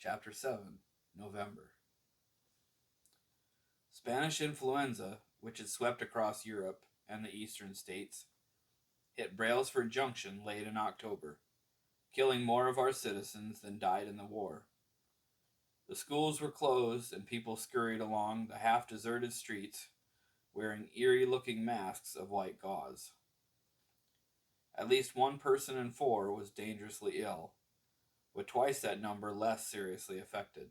Chapter 7, November. Spanish influenza, which had swept across Europe and the eastern states, hit Brailsford Junction late in October, killing more of our citizens than died in the war. The schools were closed and people scurried along the half-deserted streets wearing eerie-looking masks of white gauze. At least one person in 4 was dangerously ill, with twice that number less seriously affected.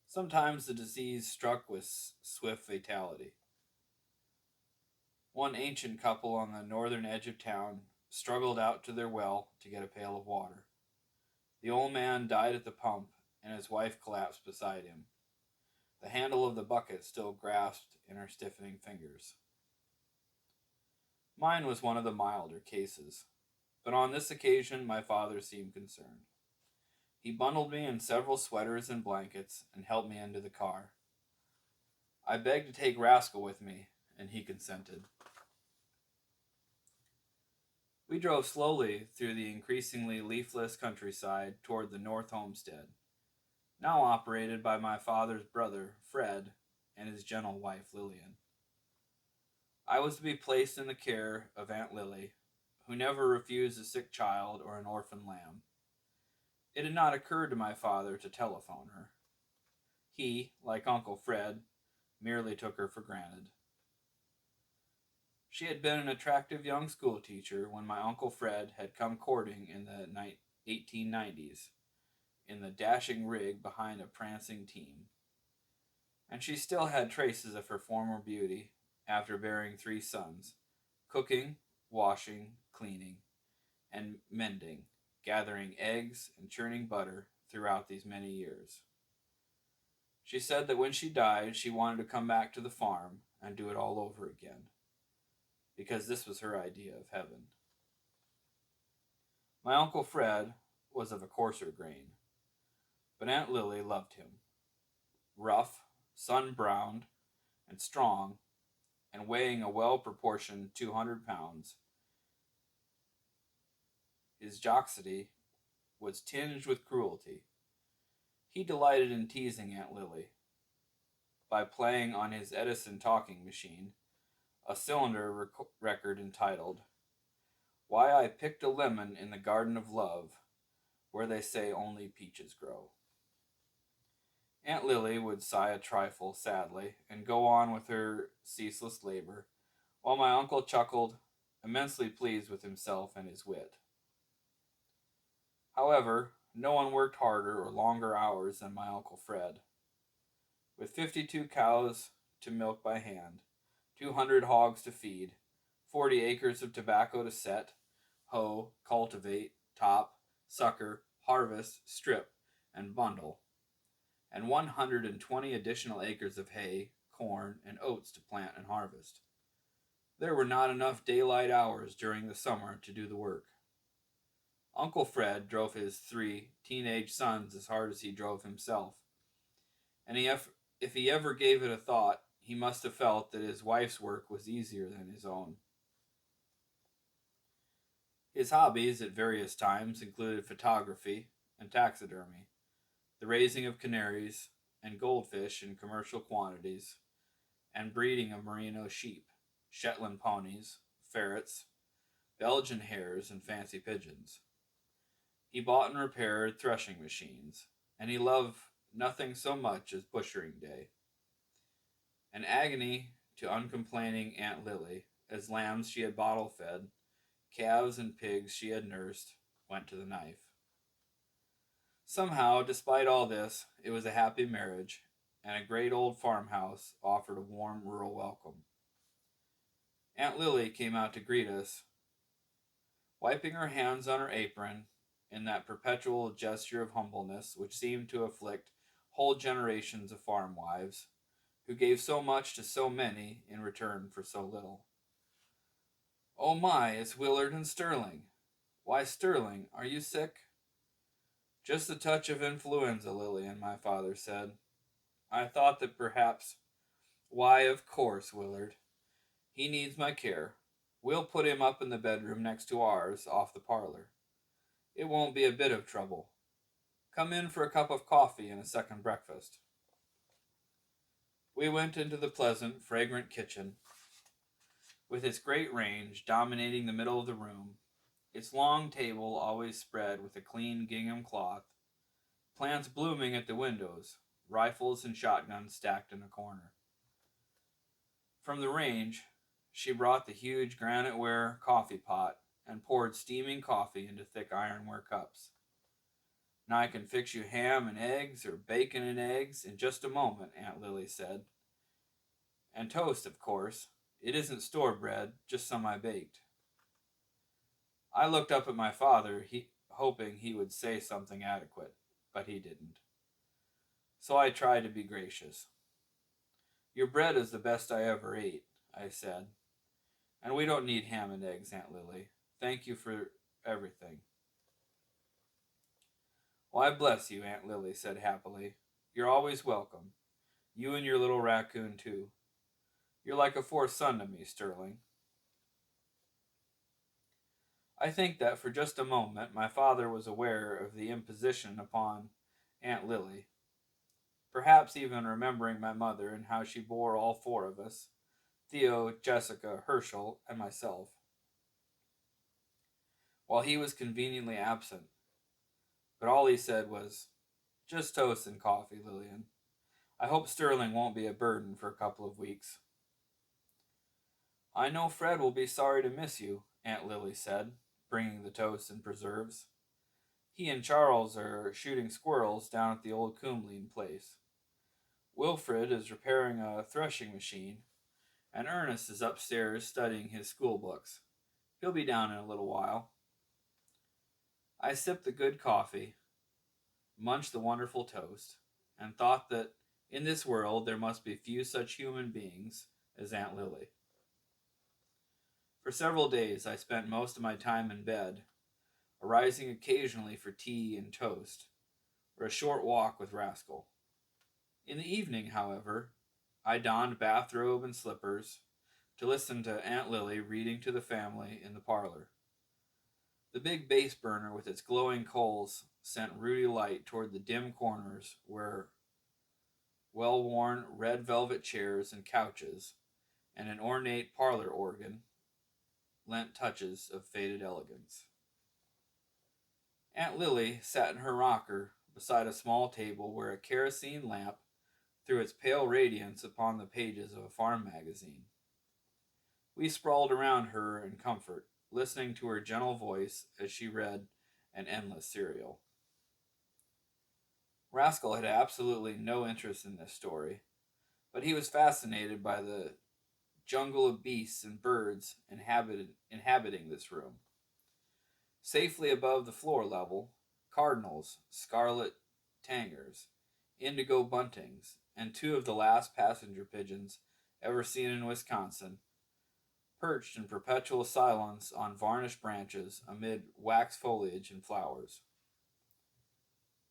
Sometimes the disease struck with swift fatality. One ancient couple on the northern edge of town struggled out to their well to get a pail of water. The old man died at the pump, and his wife collapsed beside him, the handle of the bucket still grasped in her stiffening fingers. Mine was one of the milder cases, but on this occasion my father seemed concerned. He bundled me in several sweaters and blankets and helped me into the car. I begged to take Rascal with me, and he consented. We drove slowly through the increasingly leafless countryside toward the North Homestead, now operated by my father's brother, Fred, and his gentle wife, Lillian. I was to be placed in the care of Aunt Lily, who never refused a sick child or an orphan lamb. It had not occurred to my father to telephone her. He, like Uncle Fred, merely took her for granted. She had been an attractive young schoolteacher when my Uncle Fred had come courting in the 1890s, in the dashing rig behind a prancing team. And she still had traces of her former beauty after bearing 3 sons, cooking, washing, cleaning, and mending, gathering eggs and churning butter throughout these many years. She said that when she died, she wanted to come back to the farm and do it all over again, because this was her idea of heaven. My Uncle Fred was of a coarser grain, but Aunt Lily loved him. Rough, sun-browned, and strong, and weighing a well-proportioned 200 pounds, his jocularity was tinged with cruelty. He delighted in teasing Aunt Lily by playing on his Edison talking machine a cylinder record entitled, "Why I Picked a Lemon in the Garden of Love, where they say only peaches grow." Aunt Lily would sigh a trifle sadly and go on with her ceaseless labor, while my uncle chuckled, immensely pleased with himself and his wit. However, no one worked harder or longer hours than my Uncle Fred. With 52 cows to milk by hand, 200 hogs to feed, 40 acres of tobacco to set, hoe, cultivate, top, sucker, harvest, strip, and bundle, and 120 additional acres of hay, corn, and oats to plant and harvest. There were not enough daylight hours during the summer to do the work. Uncle Fred drove his 3 teenage sons as hard as he drove himself, and if he ever gave it a thought, he must have felt that his wife's work was easier than his own. His hobbies at various times included photography and taxidermy, the raising of canaries and goldfish in commercial quantities, and breeding of merino sheep, Shetland ponies, ferrets, Belgian hares, and fancy pigeons. He bought and repaired threshing machines, and he loved nothing so much as butchering day. An agony to uncomplaining Aunt Lily, as lambs she had bottle-fed, calves and pigs she had nursed, went to the knife. Somehow, despite all this, it was a happy marriage, and a great old farmhouse offered a warm rural welcome. Aunt Lily came out to greet us, wiping her hands on her apron in that perpetual gesture of humbleness which seemed to afflict whole generations of farm wives, who gave so much to so many in return for so little. "Oh my, it's Willard and Sterling. Why, Sterling, are you sick?" "Just a touch of influenza, Lillian," my father said. "I thought that perhaps—" "Why, of course, Willard. He needs my care. We'll put him up in the bedroom next to ours, off the parlor. It won't be a bit of trouble. Come in for a cup of coffee and a second breakfast. We went into the pleasant, fragrant kitchen, with its great range dominating the middle of the room, its long table always spread with a clean gingham cloth, plants blooming at the windows, rifles and shotguns stacked in a corner. From the range, she brought the huge granite-ware coffee pot and poured steaming coffee into thick ironware cups. Now I can fix you ham and eggs or bacon and eggs in just a moment, Aunt Lily said. And toast, of course. It isn't store bread, just some I baked. I looked up at my father, hoping he would say something adequate, but he didn't. So I tried to be gracious. Your bread is the best I ever ate, I said. And we don't need ham and eggs, Aunt Lily. Thank you for everything. Why, bless you, Aunt Lily said happily. You're always welcome. You and your little raccoon, too. You're like a fourth son to me, Sterling. I think that for just a moment my father was aware of the imposition upon Aunt Lily, perhaps even remembering my mother and how she bore all four of us, Theo, Jessica, Herschel, and myself, while he was conveniently absent. But all he said was, "Just toast and coffee, Lillian. I hope Sterling won't be a burden for a couple of weeks." "I know Fred will be sorry to miss you," Aunt Lily said, bringing the toast and preserves. "He and Charles are shooting squirrels down at the old Coombeline place. Wilfred is repairing a threshing machine, and Ernest is upstairs studying his school books. He'll be down in a little while." I sipped the good coffee, munched the wonderful toast, and thought that in this world there must be few such human beings as Aunt Lily. For several days I spent most of my time in bed, arising occasionally for tea and toast, or a short walk with Rascal. In the evening, however, I donned bathrobe and slippers to listen to Aunt Lily reading to the family in the parlor. The big base burner with its glowing coals sent ruddy light toward the dim corners where well-worn red velvet chairs and couches and an ornate parlor organ lent touches of faded elegance. Aunt Lily sat in her rocker beside a small table where a kerosene lamp threw its pale radiance upon the pages of a farm magazine. We sprawled around her in comfort, listening to her gentle voice as she read an endless serial. Rascal had absolutely no interest in this story, but he was fascinated by the jungle of beasts and birds inhabiting this room. Safely above the floor level, cardinals, scarlet tangers, indigo buntings, and two of the last passenger pigeons ever seen in Wisconsin perched in perpetual silence on varnished branches amid wax foliage and flowers.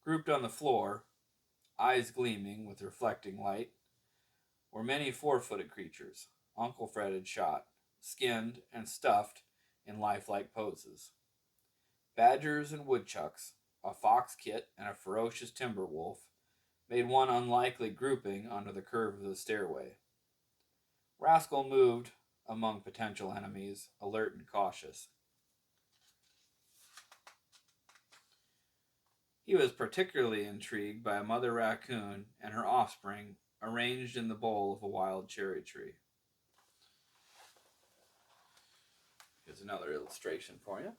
Grouped on the floor, eyes gleaming with reflecting light, were many four-footed creatures Uncle Fred had shot, skinned, and stuffed in lifelike poses. Badgers and woodchucks, a fox kit, and a ferocious timber wolf made one unlikely grouping under the curve of the stairway. Rascal moved among potential enemies, alert and cautious. He was particularly intrigued by a mother raccoon and her offspring arranged in the bole of a wild cherry tree. Here's another illustration for you.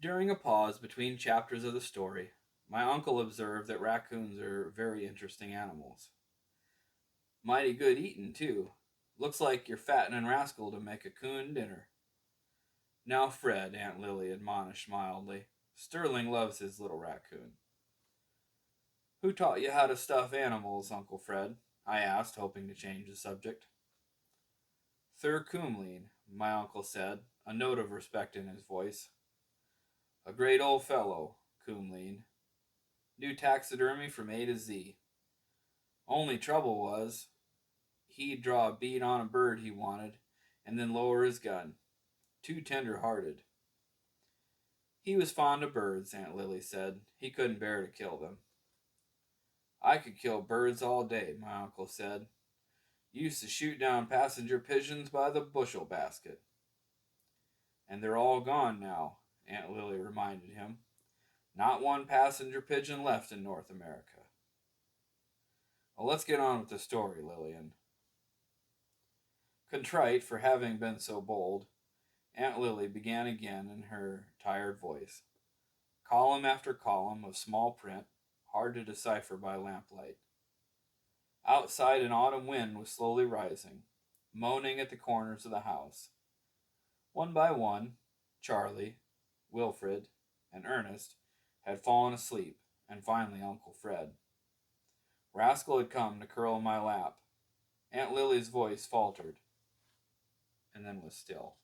During a pause between chapters of the story, my uncle observed that raccoons are very interesting animals. Mighty good eatin', too. Looks like you're fattening Rascal to make a coon dinner. Now, Fred, Aunt Lily admonished mildly, Sterling loves his little raccoon. Who taught you how to stuff animals, Uncle Fred? I asked, hoping to change the subject. Thur Coombeline, my uncle said, a note of respect in his voice. A great old fellow, Coombeline. Knew taxidermy from A to Z. Only trouble was, he'd draw a bead on a bird he wanted, and then lower his gun. Too tender-hearted. He was fond of birds, Aunt Lily said. He couldn't bear to kill them. I could kill birds all day, my uncle said. Used to shoot down passenger pigeons by the bushel basket. And they're all gone now, Aunt Lily reminded him. Not one passenger pigeon left in North America. Well, let's get on with the story, Lillian. Contrite for having been so bold, Aunt Lily began again in her tired voice. Column after column of small print, hard to decipher by lamplight. Outside an autumn wind was slowly rising, moaning at the corners of the house. One by one, Charlie, Wilfred, and Ernest had fallen asleep, and finally Uncle Fred. Rascal had come to curl in my lap. Aunt Lily's voice faltered, and then was still.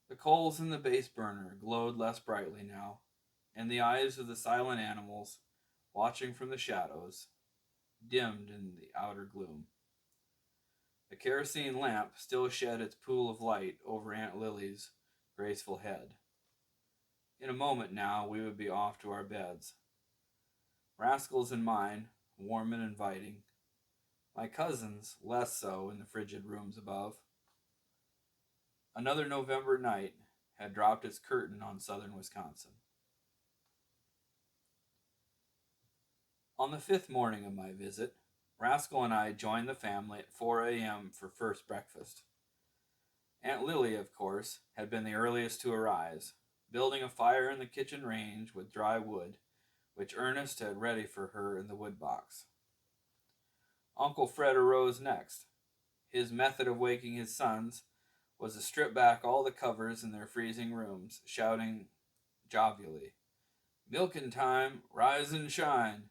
The coals in the base burner glowed less brightly now, and the eyes of the silent animals, watching from the shadows, dimmed in the outer gloom. The kerosene lamp still shed its pool of light over Aunt Lily's graceful head. In a moment now we would be off to our beds. Rascal's and mine, warm and inviting. My cousin's, less so in the frigid rooms above. Another November night had dropped its curtain on southern Wisconsin. On the 5th morning of my visit, Rascal and I joined the family at 4 a.m. for first breakfast. Aunt Lily, of course, had been the earliest to arise, building a fire in the kitchen range with dry wood, which Ernest had ready for her in the wood box. Uncle Fred arose next. His method of waking his sons was to strip back all the covers in their freezing rooms, shouting jovially, "Milking time, rise and shine."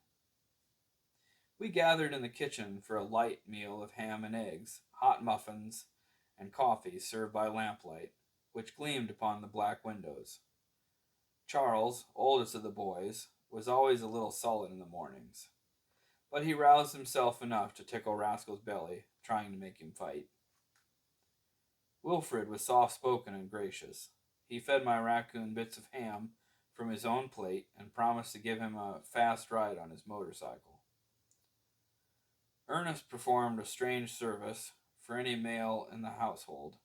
We gathered in the kitchen for a light meal of ham and eggs, hot muffins, and coffee served by lamplight, which gleamed upon the black windows. Charles, oldest of the boys, was always a little sullen in the mornings, but he roused himself enough to tickle Rascal's belly, trying to make him fight. Wilfred was soft-spoken and gracious. He fed my raccoon bits of ham from his own plate and promised to give him a fast ride on his motorcycle. Ernest performed a strange service for any male in the household.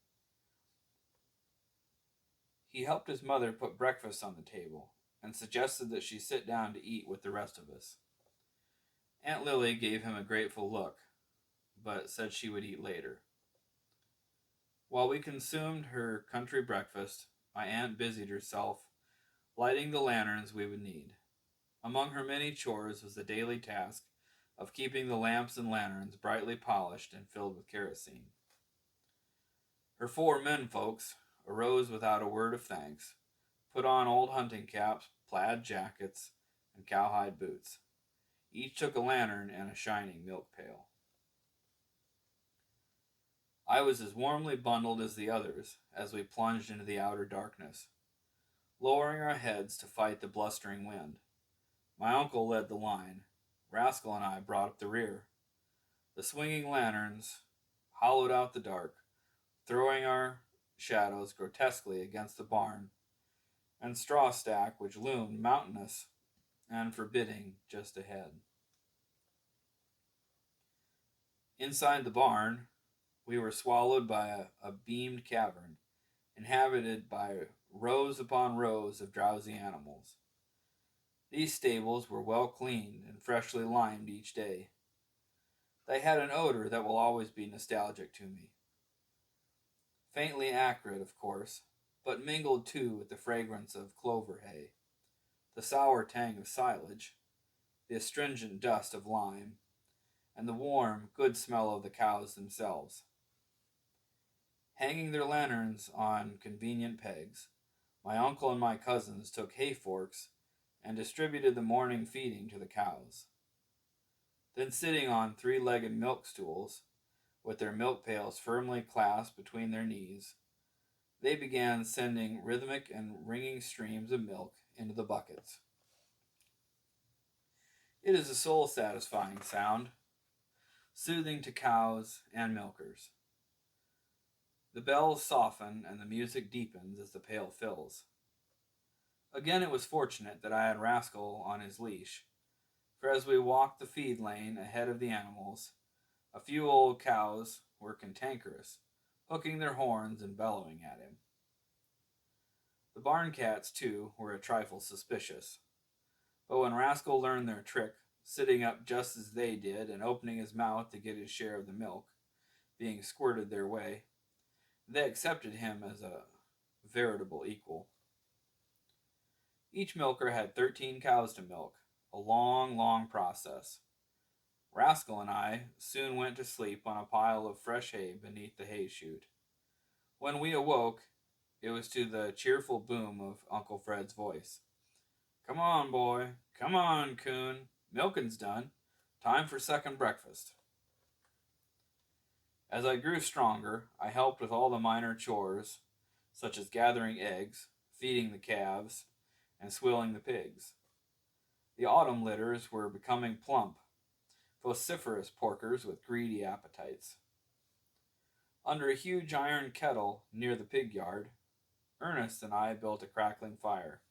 He helped his mother put breakfast on the table and suggested that she sit down to eat with the rest of us. Aunt Lily gave him a grateful look, but said she would eat later. While we consumed her country breakfast, my aunt busied herself lighting the lanterns we would need. Among her many chores was the daily task of keeping the lamps and lanterns brightly polished and filled with kerosene. Her 4 men folks arose without a word of thanks, put on old hunting caps, plaid jackets, and cowhide boots. Each took a lantern and a shining milk pail. I was as warmly bundled as the others as we plunged into the outer darkness, lowering our heads to fight the blustering wind. My uncle led the line. Rascal and I brought up the rear. The swinging lanterns hollowed out the dark, throwing our shadows grotesquely against the barn and straw stack which loomed mountainous and forbidding just ahead. Inside the barn, we were swallowed by a beamed cavern, inhabited by rows upon rows of drowsy animals. These stables were well cleaned and freshly limed each day. They had an odor that will always be nostalgic to me. Faintly acrid, of course, but mingled too with the fragrance of clover hay, the sour tang of silage, the astringent dust of lime, and the warm, good smell of the cows themselves. Hanging their lanterns on convenient pegs, my uncle and my cousins took hay forks and distributed the morning feeding to the cows. Then sitting on 3-legged milk stools, with their milk pails firmly clasped between their knees, they began sending rhythmic and ringing streams of milk into the buckets. It is a soul-satisfying sound, soothing to cows and milkers. The bells soften and the music deepens as the pail fills. Again, it was fortunate that I had Rascal on his leash, for as we walked the feed lane ahead of the animals, a few old cows were cantankerous, hooking their horns and bellowing at him. The barn cats, too, were a trifle suspicious, but when Rascal learned their trick, sitting up just as they did and opening his mouth to get his share of the milk, being squirted their way, they accepted him as a veritable equal. Each milker had 13 cows to milk, a long, long process. Rascal and I soon went to sleep on a pile of fresh hay beneath the hay chute. When we awoke, it was to the cheerful boom of Uncle Fred's voice. "Come on, boy. Come on, coon. Milking's done. Time for second breakfast." As I grew stronger, I helped with all the minor chores, such as gathering eggs, feeding the calves, and swilling the pigs. The autumn litters were becoming plump, vociferous porkers with greedy appetites. Under a huge iron kettle near the pig yard, Ernest and I built a crackling fire.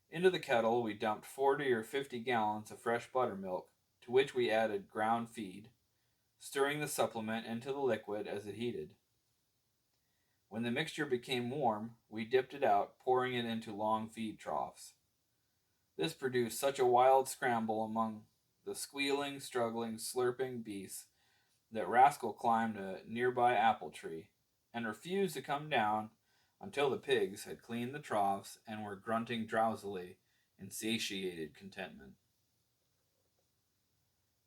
Into the kettle we dumped 40 or 50 gallons of fresh buttermilk, to which we added ground feed, stirring the supplement into the liquid as it heated. When the mixture became warm, we dipped it out, pouring it into long feed troughs. This produced such a wild scramble among the squealing, struggling, slurping beasts that Rascal climbed a nearby apple tree and refused to come down until the pigs had cleaned the troughs and were grunting drowsily in satiated contentment.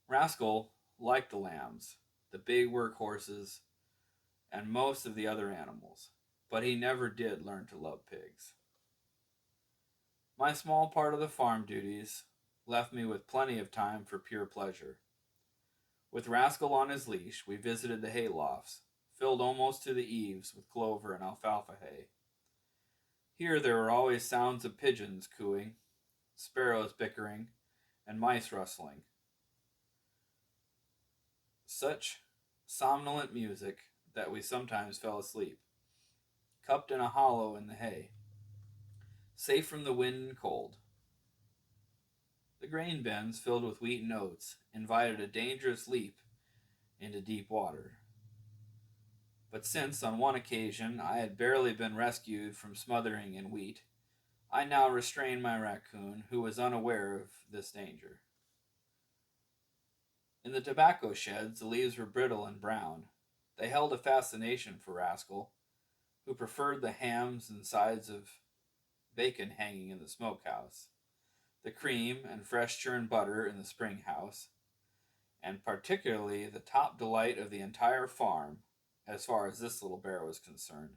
Rascal liked the lambs, the big workhorses, and most of the other animals, but he never did learn to love pigs. My small part of the farm duties left me with plenty of time for pure pleasure. With Rascal on his leash, we visited the hay lofts, filled almost to the eaves with clover and alfalfa hay. Here there were always sounds of pigeons cooing, sparrows bickering, and mice rustling. Such somnolent music that we sometimes fell asleep, cupped in a hollow in the hay, safe from the wind and cold. The grain bins, filled with wheat and oats, invited a dangerous leap into deep water. But since, on one occasion, I had barely been rescued from smothering in wheat, I now restrained my raccoon, who was unaware of this danger. In the tobacco sheds, the leaves were brittle and brown. They held a fascination for Rascal, who preferred the hams and sides of bacon hanging in the smokehouse, the cream and fresh churned butter in the spring house, and particularly the top delight of the entire farm, as far as this little bear was concerned,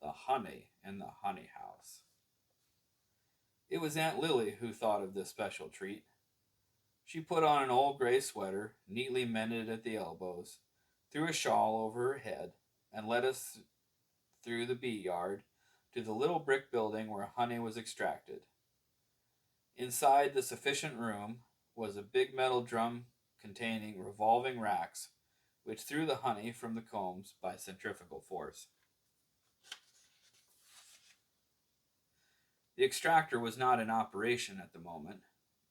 the honey in the honey house. It was Aunt Lily who thought of this special treat. She put on an old gray sweater, neatly mended at the elbows, threw a shawl over her head, and led us through the bee yard to the little brick building where honey was extracted. Inside the sufficient room was a big metal drum containing revolving racks, which threw the honey from the combs by centrifugal force. The extractor was not in operation at the moment,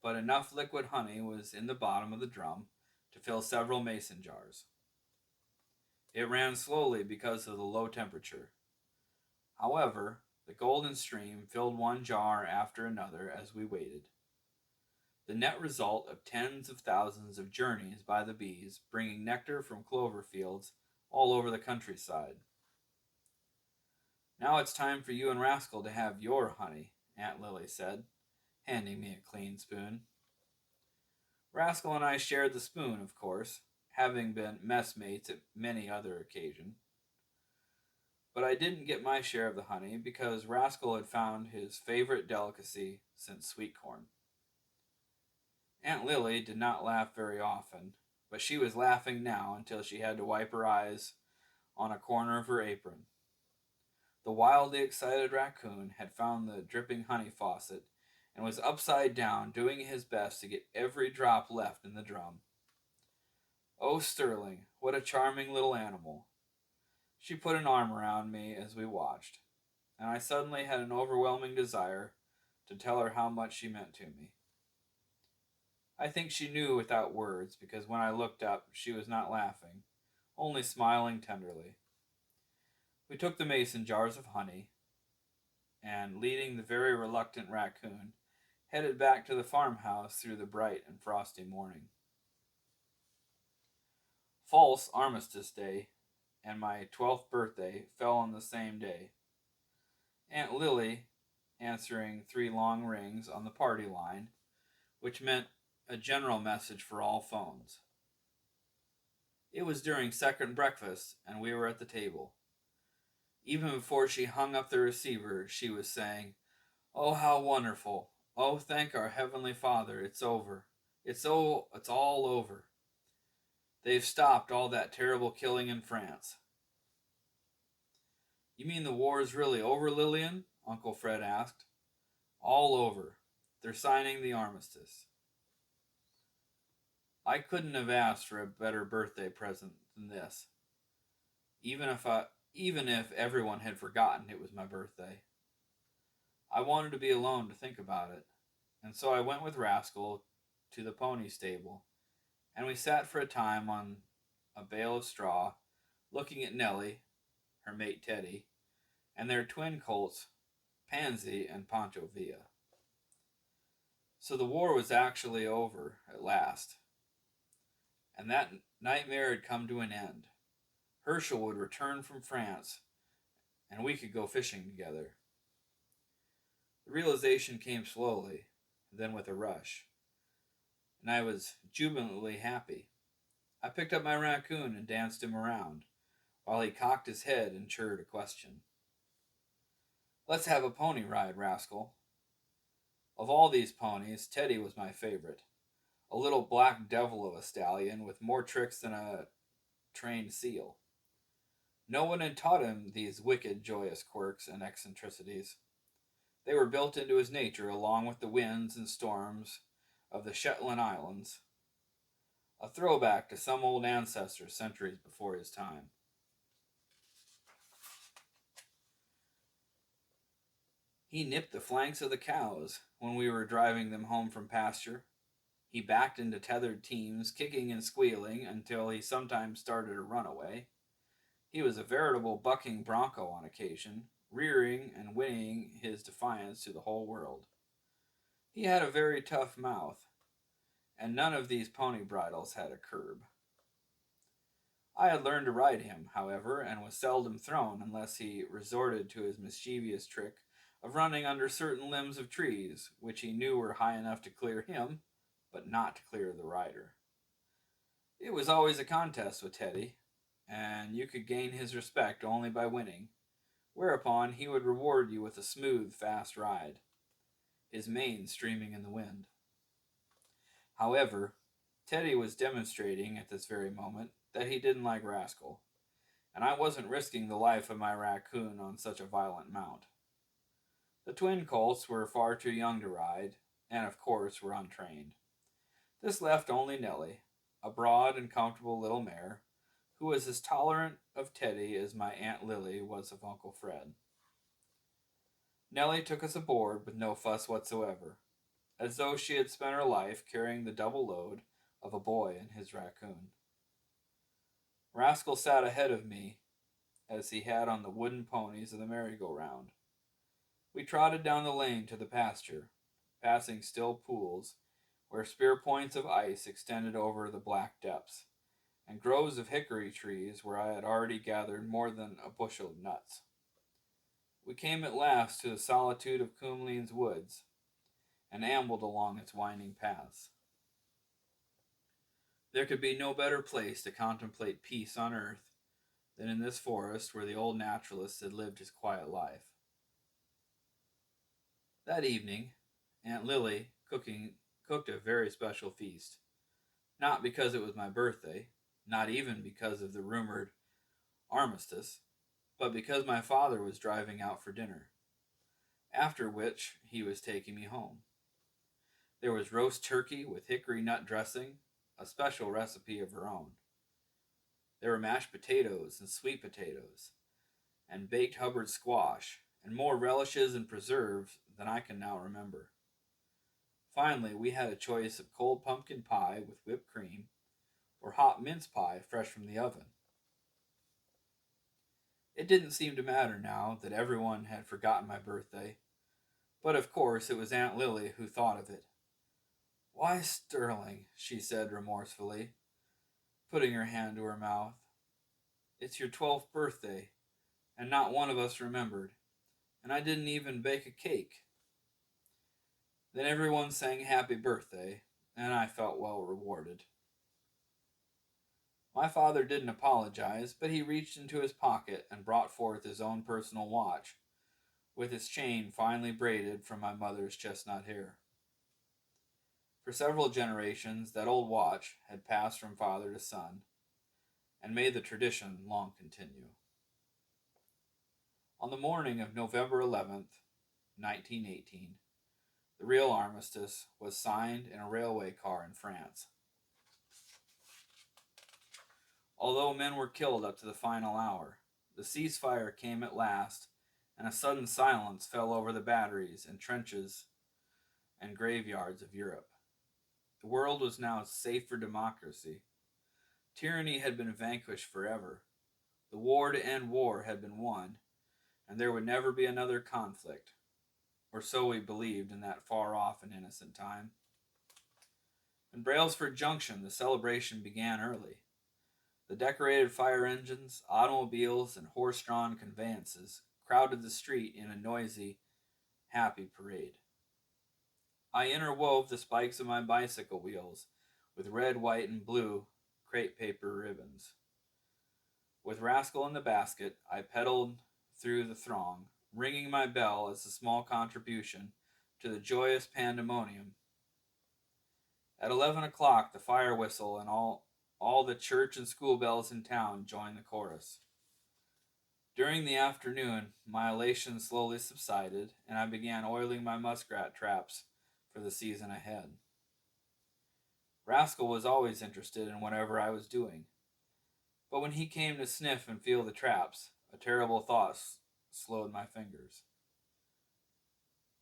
but enough liquid honey was in the bottom of the drum to fill several mason jars. It ran slowly because of the low temperature. However, the golden stream filled one jar after another as we waited. The net result of tens of thousands of journeys by the bees, bringing nectar from clover fields all over the countryside. "Now it's time for you and Rascal to have your honey," Aunt Lily said, handing me a clean spoon. Rascal and I shared the spoon, of course, having been messmates at many other occasions. But I didn't get my share of the honey because Rascal had found his favorite delicacy since sweet corn. Aunt Lily did not laugh very often, but she was laughing now until she had to wipe her eyes on a corner of her apron. The wildly excited raccoon had found the dripping honey faucet and was upside down, doing his best to get every drop left in the drum. Oh, Sterling, what a charming little animal. She put an arm around me as we watched, and I suddenly had an overwhelming desire to tell her how much she meant to me. I think she knew without words, because when I looked up, she was not laughing, only smiling tenderly. We took the mason jars of honey, and, leading the very reluctant raccoon, headed back to the farmhouse through the bright and frosty morning. False Armistice Day and my 12th birthday fell on the same day. Aunt Lily answering 3 long rings on the party line, which meant a general message for all phones. It was during second breakfast, and we were at the table. Even before she hung up the receiver, she was saying, "Oh, how wonderful! Oh, thank our Heavenly Father, it's over. It's all over. They've stopped all that terrible killing in France." "You mean the war is really over, Lillian?" Uncle Fred asked. "All over. They're signing the armistice." I couldn't have asked for a better birthday present than this, even if everyone had forgotten it was my birthday. I wanted to be alone to think about it, and so I went with Rascal to the pony stable, and we sat for a time on a bale of straw, looking at Nellie, her mate Teddy, and their twin colts, Pansy and Pancho Villa. So the war was actually over at last, and that nightmare had come to an end. Herschel would return from France, and we could go fishing together. The realization came slowly, then with a rush, and I was jubilantly happy. I picked up my raccoon and danced him around, while he cocked his head and chirred a question. "Let's have a pony ride, Rascal." Of all these ponies, Teddy was my favorite, a little black devil of a stallion with more tricks than a trained seal. No one had taught him these wicked, joyous quirks and eccentricities. They were built into his nature along with the winds and storms of the Shetland Islands, a throwback to some old ancestor centuries before his time. He nipped the flanks of the cows when we were driving them home from pasture. He backed into tethered teams, kicking and squealing until he sometimes started a runaway. He was a veritable bucking bronco on occasion, rearing and whinnying his defiance to the whole world. He had a very tough mouth, and none of these pony bridles had a curb. I had learned to ride him, however, and was seldom thrown unless he resorted to his mischievous trick of running under certain limbs of trees, which he knew were high enough to clear him, but not to clear the rider. It was always a contest with Teddy, and you could gain his respect only by winning, whereupon he would reward you with a smooth, fast ride, his mane streaming in the wind. However, Teddy was demonstrating at this very moment that he didn't like Rascal, and I wasn't risking the life of my raccoon on such a violent mount. The twin colts were far too young to ride, and of course were untrained. This left only Nellie, a broad and comfortable little mare, who was as tolerant of Teddy as my Aunt Lily was of Uncle Fred. Nellie took us aboard with no fuss whatsoever, as though she had spent her life carrying the double load of a boy and his raccoon. Rascal sat ahead of me, as he had on the wooden ponies of the merry-go-round. We trotted down the lane to the pasture, passing still pools, where spear points of ice extended over the black depths, and groves of hickory trees where I had already gathered more than a bushel of nuts. We came at last to the solitude of Coomlean's woods, and ambled along its winding paths. There could be no better place to contemplate peace on earth than in this forest where the old naturalist had lived his quiet life. That evening, Aunt Lily cooked a very special feast, not because it was my birthday, not even because of the rumored armistice, but because my father was driving out for dinner, after which he was taking me home. There was roast turkey with hickory nut dressing, a special recipe of her own. There were mashed potatoes and sweet potatoes, and baked Hubbard squash, and more relishes and preserves than I can now remember. Finally, we had a choice of cold pumpkin pie with whipped cream, or hot mince pie fresh from the oven. It didn't seem to matter now that everyone had forgotten my birthday, but of course it was Aunt Lily who thought of it. "Why, Sterling," she said remorsefully, putting her hand to her mouth, "it's your 12th birthday, and not one of us remembered, and I didn't even bake a cake." Then everyone sang happy birthday, and I felt well rewarded. My father didn't apologize, but he reached into his pocket and brought forth his own personal watch, with its chain finely braided from my mother's chestnut hair. For several generations, that old watch had passed from father to son, and may the tradition long continue. On the morning of November 11th, 1918, the real armistice was signed in a railway car in France. Although men were killed up to the final hour, the ceasefire came at last, and a sudden silence fell over the batteries and trenches and graveyards of Europe. The world was now safe for democracy. Tyranny had been vanquished forever. The war to end war had been won, and there would never be another conflict, or so we believed in that far-off and innocent time. In Brailsford Junction, the celebration began early. The decorated fire engines, automobiles, and horse-drawn conveyances crowded the street in a noisy, happy parade. I interwove the spikes of my bicycle wheels with red, white, and blue crepe paper ribbons. With Rascal in the basket, I pedaled through the throng, ringing my bell as a small contribution to the joyous pandemonium. At 11 o'clock, the fire whistle and all the church and school bells in town joined the chorus. During the afternoon, my elation slowly subsided, and I began oiling my muskrat traps for the season ahead. Rascal was always interested in whatever I was doing, but when he came to sniff and feel the traps, a terrible thought slowed my fingers.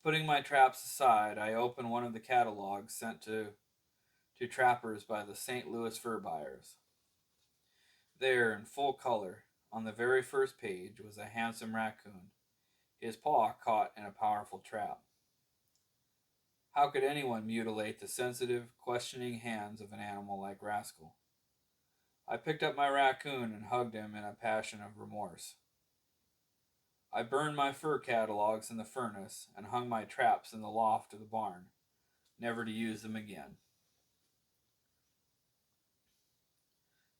Putting my traps aside, I opened one of the catalogs sent to trappers by the St. Louis fur buyers. There, in full color, on the very first page, was a handsome raccoon, his paw caught in a powerful trap. How could anyone mutilate the sensitive, questioning hands of an animal like Rascal? I picked up my raccoon and hugged him in a passion of remorse. I burned my fur catalogs in the furnace and hung my traps in the loft of the barn, never to use them again.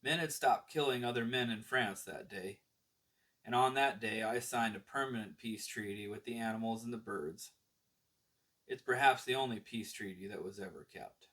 Men had stopped killing other men in France that day, and on that day I signed a permanent peace treaty with the animals and the birds. It's perhaps the only peace treaty that was ever kept.